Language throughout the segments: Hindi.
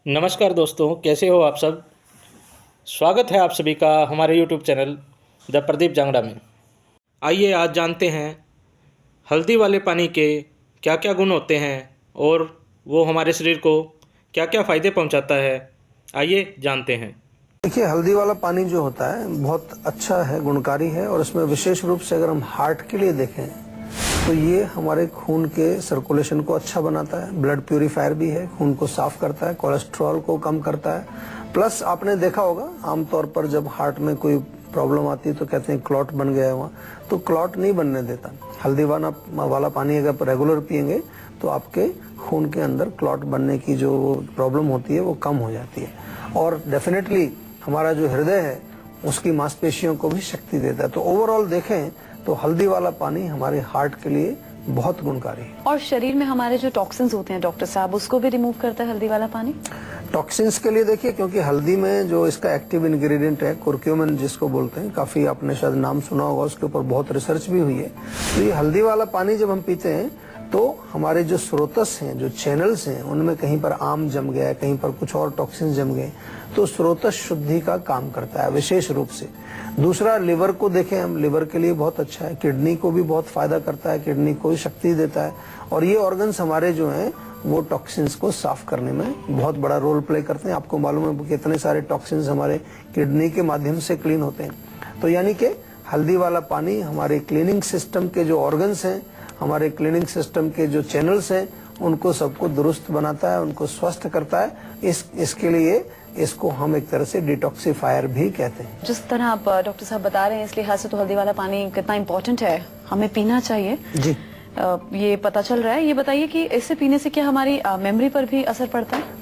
नमस्कार दोस्तों, कैसे हो आप सब। स्वागत है आप सभी का हमारे YouTube channel the Pradeep Jangra में। आइए आज जानते हैं हल्दी वाले पानी के क्या क्या गुण होते हैं और वो हमारे शरीर को क्या क्या फ़ायदे पहुंचाता है। आइए जानते हैं। देखिए, हल्दी वाला पानी जो होता है बहुत अच्छा है, गुणकारी है। और इसमें विशेष रूप से अगर हम हार्ट के लिए देखें तो ये हमारे खून के सर्कुलेशन को अच्छा बनाता है, ब्लड प्यूरिफायर भी है, खून को साफ करता है, कोलेस्ट्रॉल को कम करता है। प्लस आपने देखा होगा आमतौर पर जब हार्ट में कोई प्रॉब्लम आती है तो कहते हैं क्लॉट बन गया है वहाँ, तो क्लॉट नहीं बनने देता। हल्दी वाला पानी अगर रेगुलर पियेंगे तो आपके खून के अंदर क्लॉट बनने की जो प्रॉब्लम होती है वो कम हो जाती है। और डेफिनेटली हमारा जो हृदय है उसकी मांसपेशियों को भी शक्ति देता है। तो ओवरऑल देखें तो हल्दी वाला पानी हमारे हार्ट के लिए बहुत गुणकारी है। और शरीर में हमारे जो टॉक्सिन्स होते हैं डॉक्टर साहब, उसको भी रिमूव करता है हल्दी वाला पानी। टॉक्सिन्स के लिए देखिए, क्योंकि हल्दी में जो इसका एक्टिव इंग्रेडिएंट है कुरक्यूमिन जिसको बोलते हैं, काफी आपने शायद नाम सुना होगा, उसके ऊपर बहुत रिसर्च भी हुई है। तो ये हल्दी वाला पानी जब हम पीते हैं तो हमारे जो स्रोतस हैं, जो चैनल्स हैं, उनमें कहीं पर आम जम गया है, कहीं पर कुछ और टॉक्सिन जम गए, तो स्रोतस शुद्धि का काम करता है विशेष रूप से। दूसरा, लिवर को देखें हम, लिवर के लिए बहुत अच्छा है, किडनी को भी बहुत फायदा करता है, किडनी को शक्ति देता है। और ये ऑर्गन्स हमारे जो हैं वो टॉक्सिन्स को साफ करने में बहुत बड़ा रोल प्ले करते हैं। आपको मालूम है कितने सारे टॉक्सिन्स हमारे किडनी के माध्यम से क्लीन होते हैं। तो यानी कि हल्दी वाला पानी हमारे क्लीनिंग सिस्टम के जो ऑर्गन्स हैं, हमारे क्लीनिंग सिस्टम के जो चैनल्स हैं, उनको सबको दुरुस्त बनाता है, उनको स्वस्थ करता है। इसके लिए इसको हम एक तरह से डिटॉक्सिफायर भी कहते हैं। जिस तरह आप डॉक्टर साहब बता रहे हैं, इस लिहाज से तो हल्दी वाला पानी कितना इम्पोर्टेंट है, हमें पीना चाहिए जी। ये पता चल रहा है। ये बताइए कि इससे पीने से क्या हमारी मेमोरी पर भी असर पड़ता है?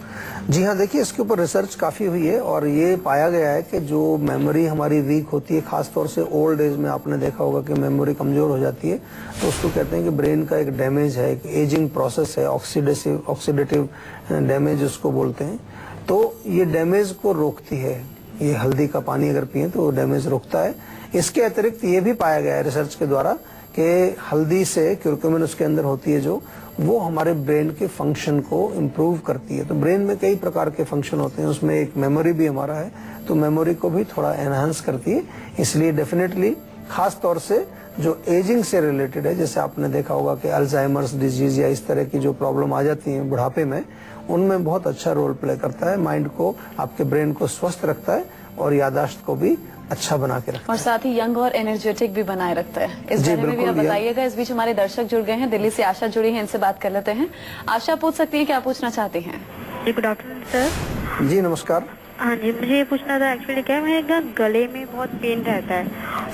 जी हाँ, देखिए इसके ऊपर रिसर्च काफी हुई है और ये पाया गया है कि जो मेमोरी हमारी वीक होती है, खासतौर से ओल्ड एज में आपने देखा होगा कि मेमोरी कमजोर हो जाती है, तो उसको कहते हैं कि ब्रेन का एक डैमेज है, एक एजिंग प्रोसेस है, ऑक्सीडेटिव डैमेज उसको बोलते हैं। तो ये डैमेज को रोकती है, ये हल्दी का पानी अगर पिए तो डैमेज रोकता है। इसके अतिरिक्त ये भी पाया गया है रिसर्च के द्वारा कि हल्दी से क्यूरक्यूमिन उसके अंदर होती है जो, वो हमारे ब्रेन के फंक्शन को इम्प्रूव करती है। तो ब्रेन में कई प्रकार के फंक्शन होते हैं, उसमें एक मेमोरी भी हमारा है, तो मेमोरी को भी थोड़ा एनहांस करती है। इसलिए डेफिनेटली खास तौर से जो एजिंग से रिलेटेड है, जैसे आपने देखा होगा कि अल्जाइमर्स डिजीज या इस तरह की जो प्रॉब्लम आ जाती है बुढ़ापे में, उनमें बहुत अच्छा रोल प्ले करता है। माइंड को, आपके ब्रेन को स्वस्थ रखता है और याददाश्त को भी अच्छा बना के रखता है, और साथ ही यंग और एनर्जेटिक भी बनाए रखता है। इस बारे में भी आप बताइएगा। इस बीच हमारे दर्शक जुड़ गए हैं, दिल्ली से आशा जुड़ी है, इनसे बात कर लेते हैं। आशा, पूछ सकती हैं, क्या पूछना चाहती हैं? जी, गुड आफ्टरनून सर। जी नमस्कार। हाँ जी, मुझे ये पूछना था, एक्चुअली क्या है, मेरे गले में बहुत पेन रहता है।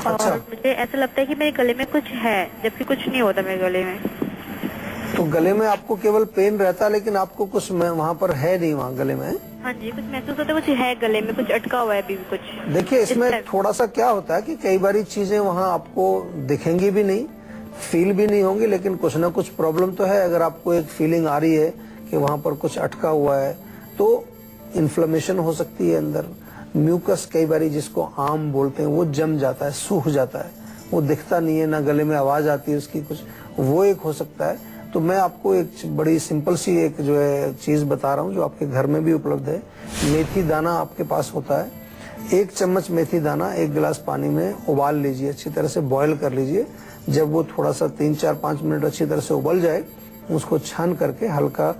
अच्छा। और मुझे ऐसा लगता है कि मेरे गले में कुछ है, जबकि कुछ नहीं होता मेरे गले में। तो गले में आपको केवल पेन रहता है, लेकिन आपको कुछ वहाँ पर है नहीं, वहाँ गले में? हाँ जी, कुछ महसूस होता है, कुछ है गले में, कुछ अटका हुआ है अभी भी कुछ। देखिए, इसमें थोड़ा सा क्या होता है कि कई बारी चीजें वहाँ आपको दिखेंगी भी नहीं, फील भी नहीं होंगी, लेकिन कुछ ना कुछ प्रॉब्लम तो है। अगर आपको एक फीलिंग आ रही है कि वहाँ पर कुछ अटका हुआ है, तो इन्फ्लेमेशन हो सकती है अंदर। म्यूकस कई बारी जिसको आम बोलते हैं, वो जम जाता है, सूख जाता है, वो दिखता नहीं है, ना गले में आवाज आती है उसकी कुछ, वो एक हो सकता है। तो मैं आपको एक बड़ी सिंपल सी एक जो है चीज बता रहा हूँ जो आपके घर में भी उपलब्ध है। मेथी दाना आपके पास होता है, 1 चम्मच मेथी दाना 1 गिलास पानी में उबाल लीजिए, अच्छी तरह से बॉईल कर लीजिए। जब वो थोड़ा सा 3-4-5 मिनट अच्छी तरह से उबल जाए, उसको छान करके हल्का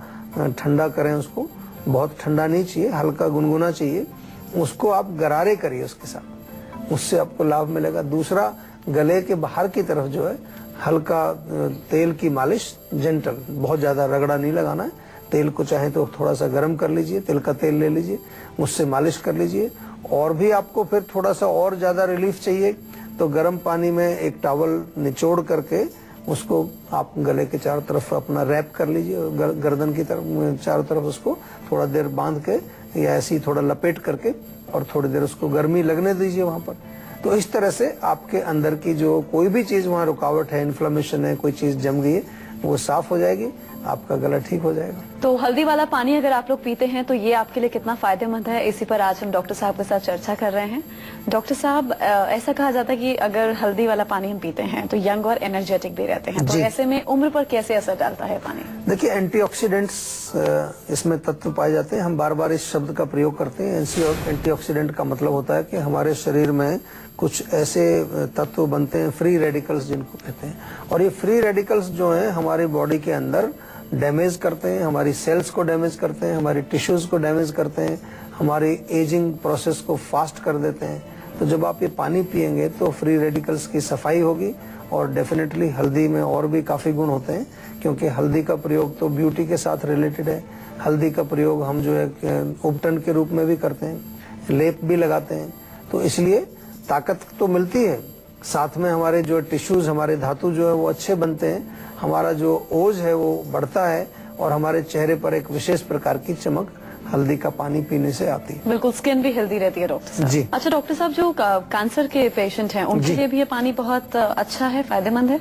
ठंडा करें उसको। बहुत ठंडा नहीं चाहिए, हल्का गुनगुना चाहिए। उसको आप गरारे करिए उसके साथ, उससे आपको लाभ मिलेगा। दूसरा, गले के बाहर की तरफ जो है हल्का तेल की मालिश, जेंटल, बहुत ज्यादा रगड़ा नहीं लगाना है। तेल को चाहे तो थोड़ा सा गर्म कर लीजिए, तिल का तेल ले लीजिए, उससे मालिश कर लीजिए। और भी आपको फिर थोड़ा सा और ज्यादा रिलीफ चाहिए तो गर्म पानी में एक टॉवल निचोड़ करके उसको आप गले के चारों तरफ अपना रैप कर लीजिए, गर्दन की तरफ चारों तरफ उसको थोड़ा देर बांध के या ऐसे ही थोड़ा लपेट करके और थोड़ी देर उसको गर्मी लगने दीजिए वहां पर। तो इस तरह से आपके अंदर की जो कोई भी चीज वहाँ रुकावट है, इन्फ्लेमेशन है, कोई चीज जम गई है, वो साफ हो जाएगी, आपका गला ठीक हो जाएगा। तो हल्दी वाला पानी अगर आप लोग पीते हैं तो ये आपके लिए कितना फायदेमंद है, इसी पर आज हम डॉक्टर साहब के साथ चर्चा कर रहे हैं। डॉक्टर साहब, ऐसा कहा जाता है कि अगर हल्दी वाला पानी हम पीते हैं तो यंग और एनर्जेटिक भी रहते हैं, तो ऐसे में उम्र पर कैसे असर डालता है पानी? देखिए, एंटीऑक्सीडेंट्स इसमें तत्व पाए जाते हैं। हम बार बार इस शब्द का प्रयोग करते हैं। एंटीऑक्सीडेंट का मतलब होता है कि हमारे शरीर में कुछ ऐसे तत्व बनते हैं, फ्री रेडिकल्स जिनको कहते हैं, और ये फ्री रेडिकल्स जो हैं हमारी बॉडी के अंदर डैमेज करते हैं, हमारी सेल्स को डैमेज करते हैं, हमारी टिश्यूज को डैमेज करते हैं, हमारी एजिंग प्रोसेस को फास्ट कर देते हैं। तो जब आप ये पानी पिएंगे तो फ्री रेडिकल्स की सफाई होगी। और डेफिनेटली हल्दी में और भी काफी गुण होते हैं, क्योंकि हल्दी का प्रयोग तो ब्यूटी के साथ रिलेटेड है। हल्दी का प्रयोग हम जो है उपटन के रूप में भी करते हैं, लेप भी लगाते हैं। तो इसलिए ताकत तो मिलती है, साथ में हमारे जो टिश्यूज, हमारे धातु जो है वो अच्छे बनते हैं, हमारा जो ओज है वो बढ़ता है, और हमारे चेहरे पर एक विशेष प्रकार की चमक हल्दी का पानी पीने से आती है। बिल्कुल, स्किन भी हेल्दी रहती है डॉक्टर साहब। जी। अच्छा डॉक्टर साहब, जो कैंसर के पेशेंट हैं उनके लिए भी ये पानी बहुत अच्छा है, फायदेमंद है?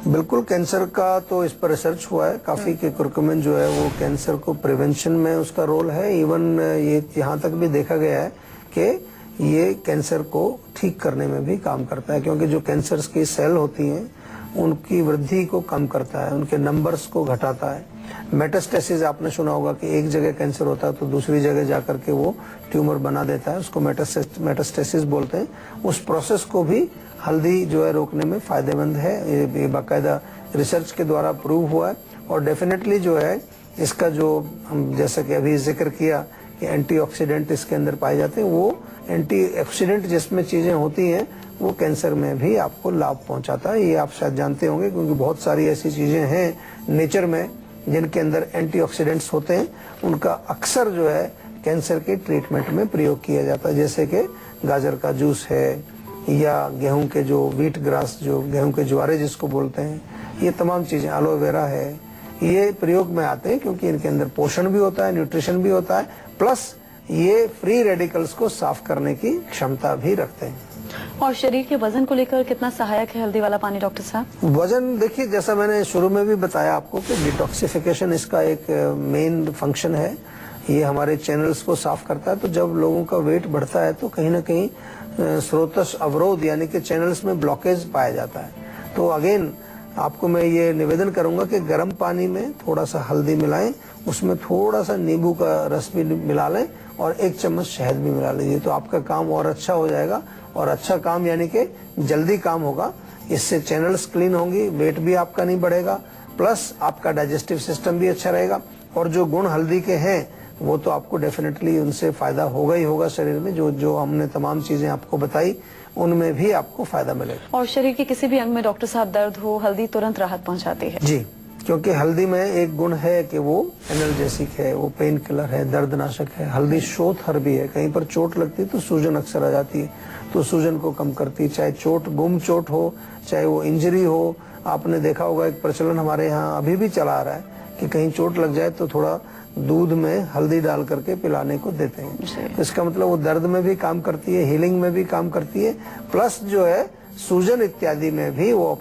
बिल्कुल, कैंसर का तो इस पर रिसर्च हुआ है काफी, कि कुरकुमिन जो है वो कैंसर को प्रिवेंशन में उसका रोल है। इवन ये यहाँ तक भी देखा गया है कि ये कैंसर को ठीक करने में भी काम करता है, क्योंकि जो कैंसर की सेल होती हैं उनकी वृद्धि को कम करता है, उनके नंबर्स को घटाता है। मेटास्टेसिस आपने सुना होगा कि एक जगह कैंसर होता है तो दूसरी जगह जाकर के वो ट्यूमर बना देता है, उसको मेटास्टेसिस बोलते हैं। उस प्रोसेस को भी हल्दी जो है रोकने में फायदेमंद है। ये बाकायदा रिसर्च के द्वारा प्रूव हुआ है। और डेफिनेटली जो है इसका जो हम जैसा कि अभी जिक्र किया कि एंटीऑक्सीडेंट इसके अंदर पाए जाते हैं, वो एंटीऑक्सीडेंट जिसमें चीजें होती हैं वो कैंसर में भी आपको लाभ पहुंचाता है। ये आप शायद जानते होंगे, क्योंकि बहुत सारी ऐसी चीजें हैं नेचर में जिनके अंदर एंटीऑक्सीडेंट्स होते हैं, उनका अक्सर जो है कैंसर के ट्रीटमेंट में प्रयोग किया जाता है। जैसे कि गाजर का जूस है, या गेहूं के जो व्हीट ग्रास, जो गेहूं के ज्वारे जिसको बोलते हैं, ये तमाम चीजें, एलोवेरा है, ये प्रयोग में आते हैं क्योंकि इनके अंदर पोषण भी होता है, न्यूट्रिशन भी होता है, प्लस ये फ्री रेडिकल्स को साफ करने की क्षमता भी रखते हैं। और शरीर के वजन को लेकर कितना सहायक है हल्दी वाला पानी डॉक्टर साहब? वजन, देखिए जैसा मैंने शुरू में भी बताया आपको कि डिटॉक्सिफिकेशन इसका एक मेन फंक्शन है। ये हमारे चैनल्स को साफ करता है। तो जब लोगों का वेट बढ़ता है तो कहीं ना कहीं स्रोतस अवरोध यानी कि चैनल्स में ब्लॉकेज पाया जाता है। तो अगेन आपको मैं ये निवेदन करूंगा कि गर्म पानी में थोड़ा सा हल्दी मिलाएं, उसमें थोड़ा सा नींबू का रस भी मिला लें और 1 चम्मच शहद भी मिला लीजिए, तो आपका काम और अच्छा हो जाएगा। और अच्छा काम यानी कि जल्दी काम होगा, इससे चैनल्स क्लीन होंगी, वेट भी आपका नहीं बढ़ेगा, प्लस आपका डाइजेस्टिव सिस्टम भी अच्छा रहेगा। और जो गुण हल्दी के हैं वो तो आपको डेफिनेटली उनसे फायदा होगा ही होगा शरीर में। जो जो हमने तमाम चीजें आपको बताई उनमें भी आपको फायदा मिलेगा। और शरीर के किसी भी अंग में डॉक्टर साहब दर्द हो, हल्दी तुरंत राहत पहुंचाती है? जी, क्योंकि हल्दी में एक गुण है कि वो एनर्जेसिक है, वो पेन किलर है, दर्दनाशक है। हल्दी शोथहर भी है, कहीं पर चोट लगती है तो सूजन अक्सर आ जाती है, तो सूजन को कम करती है। चाहे चोट, गुम चोट हो, चाहे वो इंजरी हो। आपने देखा होगा एक प्रचलन हमारे यहाँ अभी भी चला आ रहा है कि कहीं चोट लग जाए तो थोड़ा दूध में हल्दी डाल करके पिलाने को देते हैं। तो इसका मतलब वो दर्द में भी काम करती है, हीलिंग में भी काम करती है, प्लस जो है सूजन इत्यादि में भी वो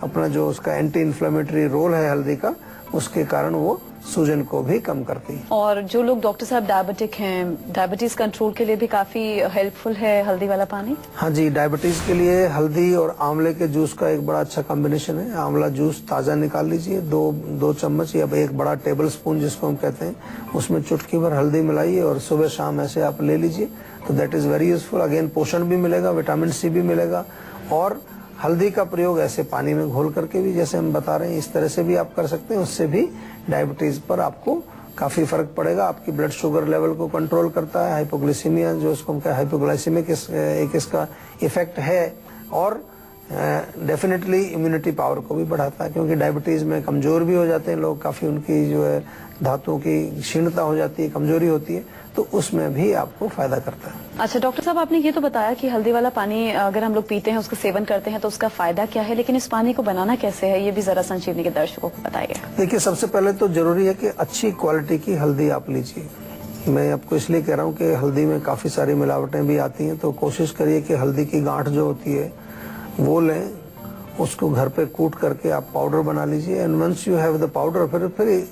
अपना जो उसका एंटी इन्फ्लेमेटरी रोल है हल्दी का, उसके कारण वो सूजन को भी कम करती है। और जो लोग डॉक्टर साहब डायबिटिक हैं, डायबिटीज कंट्रोल के लिए भी काफी हेल्पफुल है हल्दी वाला पानी? हाँ जी, डायबिटीज के लिए हल्दी और आंवले के जूस का एक बड़ा अच्छा कॉम्बिनेशन है। आंवला जूस ताजा निकाल लीजिए, 2 चम्मच या 1 बड़ा टेबल स्पून जिसको हम कहते हैं, उसमें चुटकी भर हल्दी मिलाइए और सुबह शाम ऐसे आप ले लीजिए, तो that is very useful. Again पोषण भी मिलेगा, विटामिन सी भी मिलेगा। और हल्दी का प्रयोग ऐसे पानी में घोल करके भी, जैसे हम बता रहे हैं, इस तरह से भी आप कर सकते हैं। उससे भी डायबिटीज पर आपको काफी फर्क पड़ेगा। आपकी ब्लड शुगर लेवल को कंट्रोल करता है। हाइपोग्लिसीमिया जो इसको हम कहते हैं, हाइपोग्लाइसीमिक एक इसका इफेक्ट है। और डेफिनेटली इम्यूनिटी पावर को भी बढ़ाता है, क्योंकि डायबिटीज में कमजोर भी हो जाते हैं लोग, काफी उनकी जो है धातुओं की क्षीणता हो जाती है, कमजोरी होती है, तो उसमें भी आपको फायदा करता है। अच्छा डॉक्टर साहब, आपने ये तो बताया कि हल्दी वाला पानी अगर हम लोग पीते हैं, उसका सेवन करते हैं तो उसका फायदा क्या है, लेकिन इस पानी को बनाना कैसे है, ये भी जरा संजीवनी के दर्शकों को बताइए। देखिए, सबसे पहले तो जरूरी है कि अच्छी क्वालिटी की हल्दी आप लीजिए। मैं आपको इसलिए कह रहा हूँ कि हल्दी में काफी सारी मिलावटें भी आती हैं, तो कोशिश करिए कि हल्दी की गांठ जो होती है वो लें उसको घर पे कूट करके आप पाउडर बना लीजिए। And once you have the powder,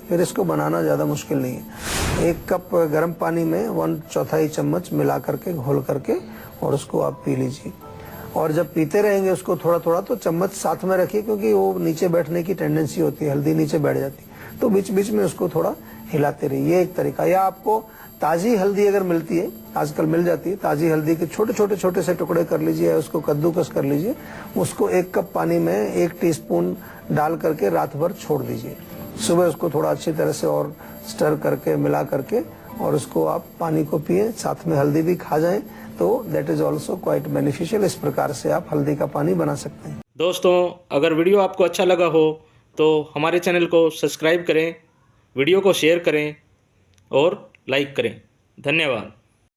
फिर इसको बनाना ज़्यादा मुश्किल नहीं है। 1 कप गर्म पानी में 1/4 चम्मच मिला करके घोल करके और उसको आप पी लीजिए। और जब पीते रहेंगे उसको थोड़ा थोड़ा तो चम्मच साथ में रखिए, क्योंकि वो नीचे बैठने की टेंडेंसी होती है, हल्दी नीचे बैठ जाती है, तो बीच बीच में उसको थोड़ा हिलाते रहिए। ये एक तरीका। या आपको ताजी हल्दी अगर मिलती है, आजकल मिल जाती है, ताजी हल्दी के छोटे से टुकड़े कर लीजिए, उसको कद्दूकस कर लीजिए, उसको 1 कप पानी में 1 टीस्पून डाल करके रात भर छोड़ दीजिए। सुबह उसको थोड़ा अच्छी तरह से और स्टर करके मिला करके और उसको आप पानी को पिए, साथ में हल्दी भी खा जाएं, तो that is also quite beneficial. इस प्रकार से आप हल्दी का पानी बना सकते हैं। दोस्तों, अगर वीडियो आपको अच्छा लगा हो तो हमारे चैनल को सब्सक्राइब करें, वीडियो को शेयर करें और लाइक करें। धन्यवाद।